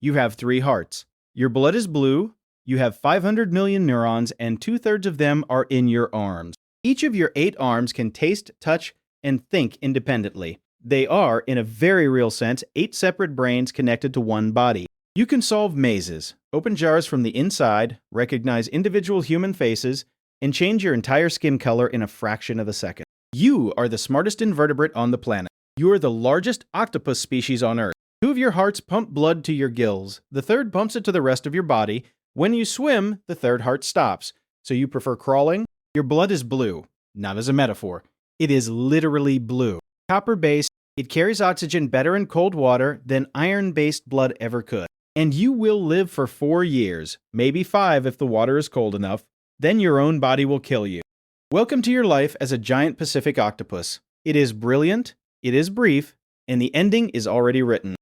You have 3 hearts. Your blood is blue. You have 500 million neurons, and 2/3 of them are in your arms. Each of your 8 arms can taste, touch, and think independently. They are, in a very real sense, 8 separate brains connected to one body. You can solve mazes, open jars from the inside, recognize individual human faces, and change your entire skin color in a fraction of a second. You are the smartest invertebrate on the planet. You are the largest octopus species on Earth. 2 of your hearts pump blood to your gills. The 3rd pumps it to the rest of your body. When you swim, the 3rd heart stops. So you prefer crawling? Your blood is blue. Not as a metaphor. It is literally blue. Copper-based, it carries oxygen better in cold water than iron-based blood ever could. And you will live for 4 years, maybe 5 if the water is cold enough. Then your own body will kill you. Welcome to your life as a giant Pacific octopus. It is brilliant, it is brief, and the ending is already written.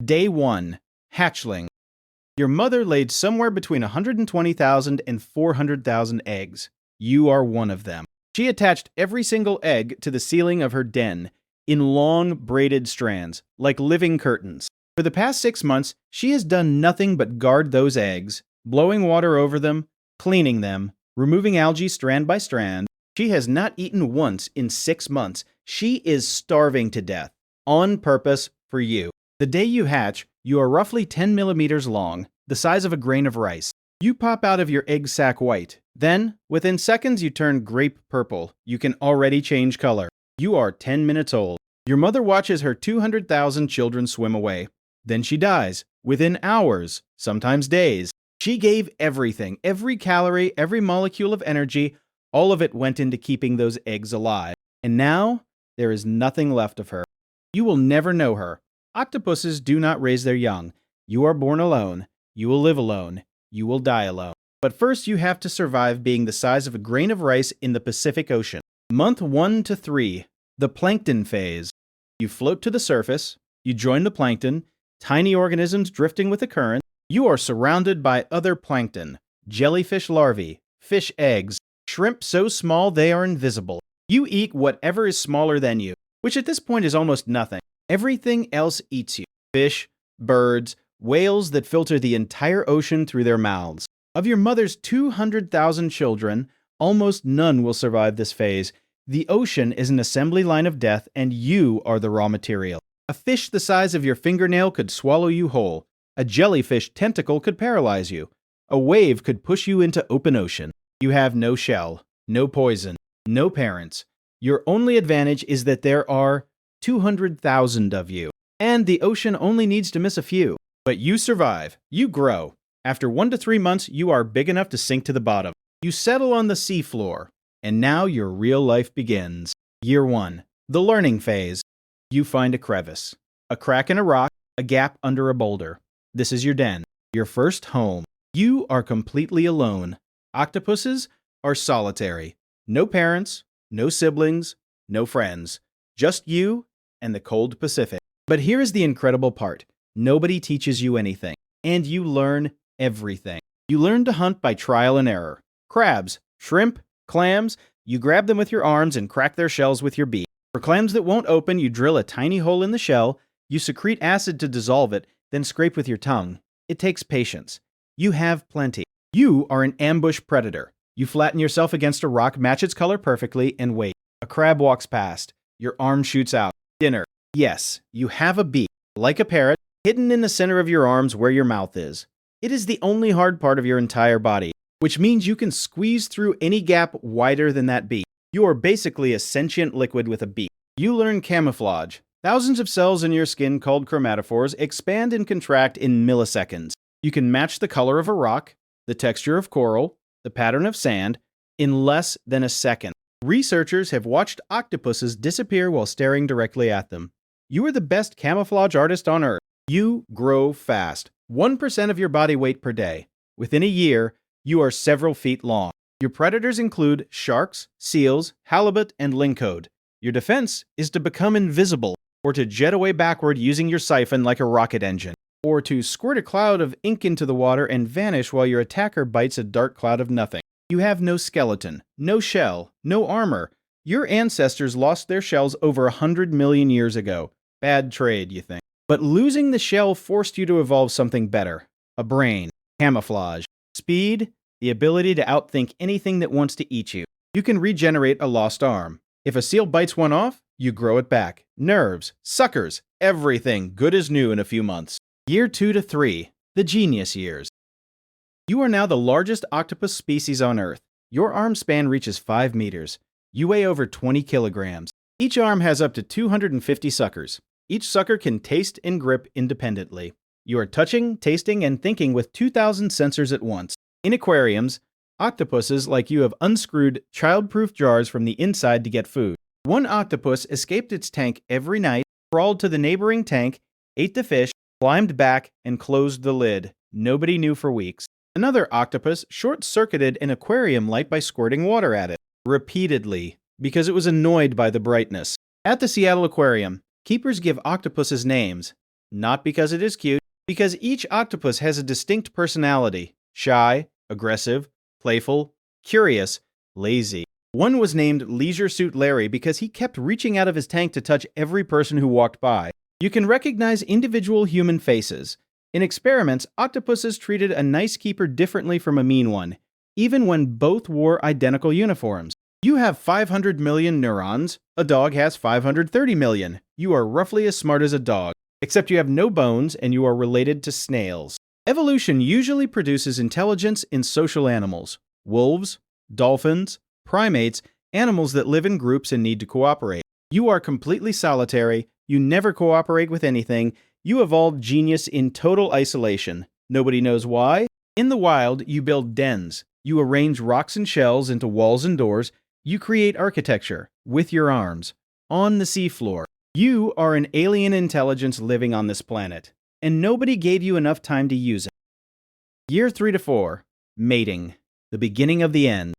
Day 1. Hatchling. Your mother laid somewhere between 120,000 and 400,000 eggs. You are one of them. She attached every single egg to the ceiling of her den in long, braided strands, like living curtains. For the past 6 months, she has done nothing but guard those eggs, blowing water over them, cleaning them, removing algae strand by strand. She has not eaten once in 6 months. She is starving to death, on purpose for you. The day you hatch, you are roughly 10 millimeters long, the size of a grain of rice. You pop out of your egg sac white. Then, within seconds, you turn grape purple. You can already change color. You are 10 minutes old. Your mother watches her 200,000 children swim away. Then she dies, within hours, sometimes days. She gave everything, every calorie, every molecule of energy, all of it went into keeping those eggs alive. And now, there is nothing left of her. You will never know her. Octopuses do not raise their young. You are born alone. You will live alone. You will die alone. But first, you have to survive being the size of a grain of rice in the Pacific Ocean. Month 1 to 3, the plankton phase. You float to the surface. You join the plankton, tiny organisms drifting with the current. You are surrounded by other plankton, jellyfish larvae, fish eggs, shrimp so small they are invisible. You eat whatever is smaller than you, which at this point is almost nothing. Everything else eats you. Fish, birds, whales that filter the entire ocean through their mouths. Of your mother's 200,000 children, almost none will survive this phase. The ocean is an assembly line of death, and you are the raw material. A fish the size of your fingernail could swallow you whole. A jellyfish tentacle could paralyze you. A wave could push you into open ocean. You have no shell, no poison, no parents. Your only advantage is that there are 200,000 of you, and the ocean only needs to miss a few. But you survive. You grow. After 1 to 3 months, you are big enough to sink to the bottom. You settle on the seafloor, and now your real life begins. Year 1. The learning phase. You find a crevice, a crack in a rock, a gap under a boulder. This is your den, your first home. You are completely alone. Octopuses are solitary. No parents, no siblings, no friends. Just you and the cold Pacific. But here is the incredible part. Nobody teaches you anything, and you learn everything. You learn to hunt by trial and error. Crabs, shrimp, clams, you grab them with your arms and crack their shells with your beak. For clams that won't open, you drill a tiny hole in the shell, you secrete acid to dissolve it, then scrape with your tongue. It takes patience. You have plenty. You are an ambush predator. You flatten yourself against a rock, match its color perfectly, and wait. A crab walks past. Your arm shoots out. Dinner. Yes, you have a beak, like a parrot, hidden in the center of your arms where your mouth is. It is the only hard part of your entire body, which means you can squeeze through any gap wider than that beak. You are basically a sentient liquid with a beak. You learn camouflage. Thousands of cells in your skin called chromatophores expand and contract in milliseconds. You can match the color of a rock, the texture of coral, the pattern of sand, in less than a second. Researchers have watched octopuses disappear while staring directly at them. You are the best camouflage artist on Earth. You grow fast. 1% of your body weight per day. Within a year, you are several feet long. Your predators include sharks, seals, halibut, and lingcod. Your defense is to become invisible, or to jet away backward using your siphon like a rocket engine, or to squirt a cloud of ink into the water and vanish while your attacker bites a dark cloud of nothing. You have no skeleton, no shell, no armor. Your ancestors lost their shells over 100 million years ago. Bad trade, you think. But losing the shell forced you to evolve something better: a brain, camouflage, speed, the ability to outthink anything that wants to eat you. You can regenerate a lost arm. If a seal bites one off, you grow it back. Nerves, suckers, everything good as new in a few months. Year 2 to 3, the genius years. You are now the largest octopus species on Earth. Your arm span reaches 5 meters. You weigh over 20 kilograms. Each arm has up to 250 suckers. Each sucker can taste and grip independently. You are touching, tasting, and thinking with 2,000 sensors at once. In aquariums, octopuses like you have unscrewed child-proof jars from the inside to get food. One octopus escaped its tank every night, crawled to the neighboring tank, ate the fish, climbed back, and closed the lid. Nobody knew for weeks. Another octopus short-circuited an aquarium light by squirting water at it, repeatedly, because it was annoyed by the brightness. At the Seattle Aquarium, keepers give octopuses names, not because it is cute, because each octopus has a distinct personality: shy, aggressive, playful, curious, lazy. One was named Leisure Suit Larry because he kept reaching out of his tank to touch every person who walked by. You can recognize individual human faces. In experiments, octopuses treated a nice keeper differently from a mean one, even when both wore identical uniforms. You have 500 million neurons. A dog has 530 million. You are roughly as smart as a dog, except you have no bones and you are related to snails. Evolution usually produces intelligence in social animals: wolves, dolphins, primates, animals that live in groups and need to cooperate. You are completely solitary. You never cooperate with anything. You evolved genius in total isolation. Nobody knows why. In the wild, you build dens. You arrange rocks and shells into walls and doors. You create architecture with your arms on the seafloor. You are an alien intelligence living on this planet, and nobody gave you enough time to use it. Year 3 to 4, mating, the beginning of the end.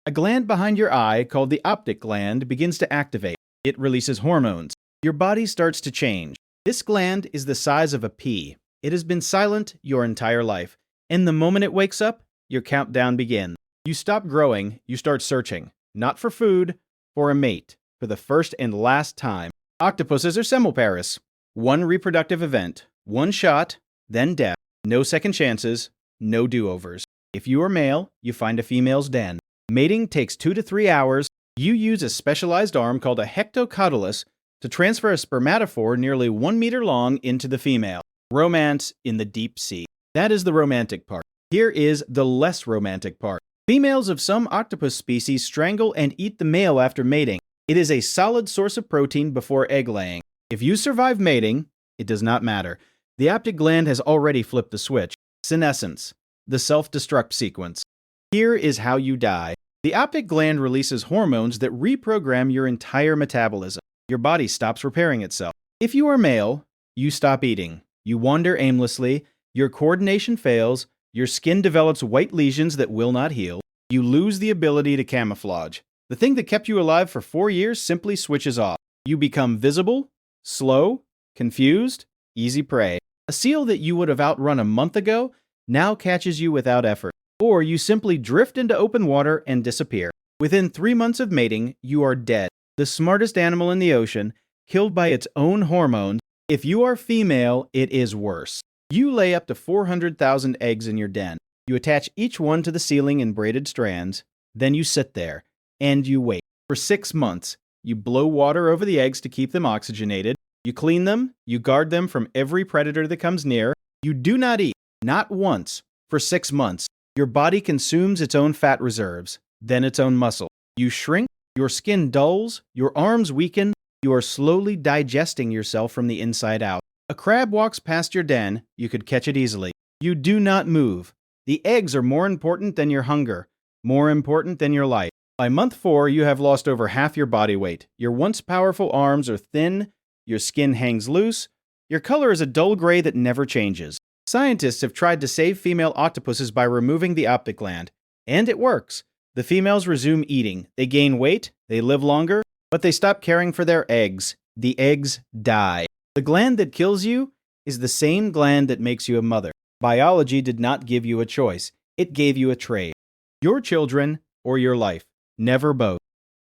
A gland behind your eye, called the optic gland, begins to activate. It releases hormones. Your body starts to change. This gland is the size of a pea. It has been silent your entire life, and the moment it wakes up, your countdown begins. You stop growing, you start searching, not for food, for a mate, for the first and last time. Octopuses are semiparous. One reproductive event, one shot, then death. No second chances, no do-overs. If you are male, you find a female's den. Mating takes 2 to 3 hours. You use a specialized arm called a hectocotylus to transfer a spermatophore nearly 1 meter long into the female. Romance in the deep sea. That is the romantic part. Here is the less romantic part. Females of some octopus species strangle and eat the male after mating. It is a solid source of protein before egg laying. If you survive mating, it does not matter. The optic gland has already flipped the switch. Senescence, the self-destruct sequence. Here is how you die. The optic gland releases hormones that reprogram your entire metabolism. Your body stops repairing itself. If you are male, you stop eating. You wander aimlessly. Your coordination fails. Your skin develops white lesions that will not heal. You lose the ability to camouflage. The thing that kept you alive for 4 years simply switches off. You become visible, slow, confused, easy prey. A seal that you would have outrun a month ago now catches you without effort. Or you simply drift into open water and disappear. Within 3 months of mating, you are dead. The smartest animal in the ocean, killed by its own hormones. If you are female, it is worse. You lay up to 400,000 eggs in your den. You attach each one to the ceiling in braided strands. Then you sit there, and you wait. For 6 months, you blow water over the eggs to keep them oxygenated. You clean them. You guard them from every predator that comes near. You do not eat, not once, for 6 months. Your body consumes its own fat reserves, then its own muscle. You shrink, your skin dulls, your arms weaken. You are slowly digesting yourself from the inside out. A crab walks past your den, you could catch it easily. You do not move. The eggs are more important than your hunger, more important than your life. By month 4, you have lost over half your body weight. Your once powerful arms are thin, your skin hangs loose, your color is a dull gray that never changes. Scientists have tried to save female octopuses by removing the optic gland, and it works. The females resume eating, they gain weight, they live longer, but they stop caring for their eggs. The eggs die. The gland that kills you is the same gland that makes you a mother. Biology did not give you a choice. It gave you a trade. Your children or your life. Never both.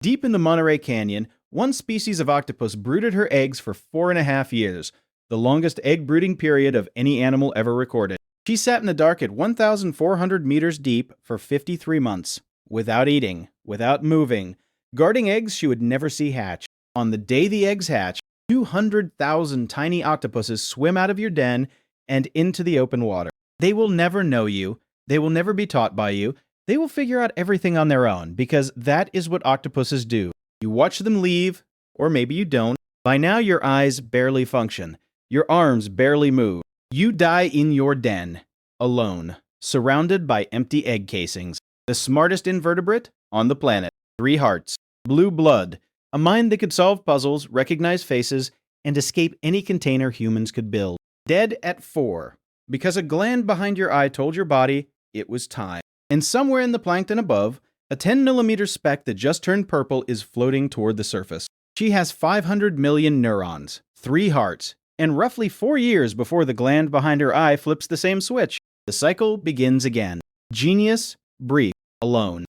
Deep in the Monterey Canyon, one species of octopus brooded her eggs for 4.5 years. the longest egg-brooding period of any animal ever recorded. She sat in the dark at 1,400 meters deep for 53 months, without eating, without moving, guarding eggs she would never see hatch. On the day the eggs hatch, 200,000 tiny octopuses swim out of your den and into the open water. They will never know you. They will never be taught by you. They will figure out everything on their own, because that is what octopuses do. You watch them leave, or maybe you don't. By now, your eyes barely function. Your arms barely move. You die in your den, alone, surrounded by empty egg casings. The smartest invertebrate on the planet. 3 hearts, blue blood, a mind that could solve puzzles, recognize faces, and escape any container humans could build. Dead at 4, because a gland behind your eye told your body it was time. And somewhere in the plankton above, a 10-millimeter speck that just turned purple is floating toward the surface. She has 500 million neurons, 3 hearts, and roughly 4 years before the gland behind her eye flips the same switch. The cycle begins again. Genius, brief, alone.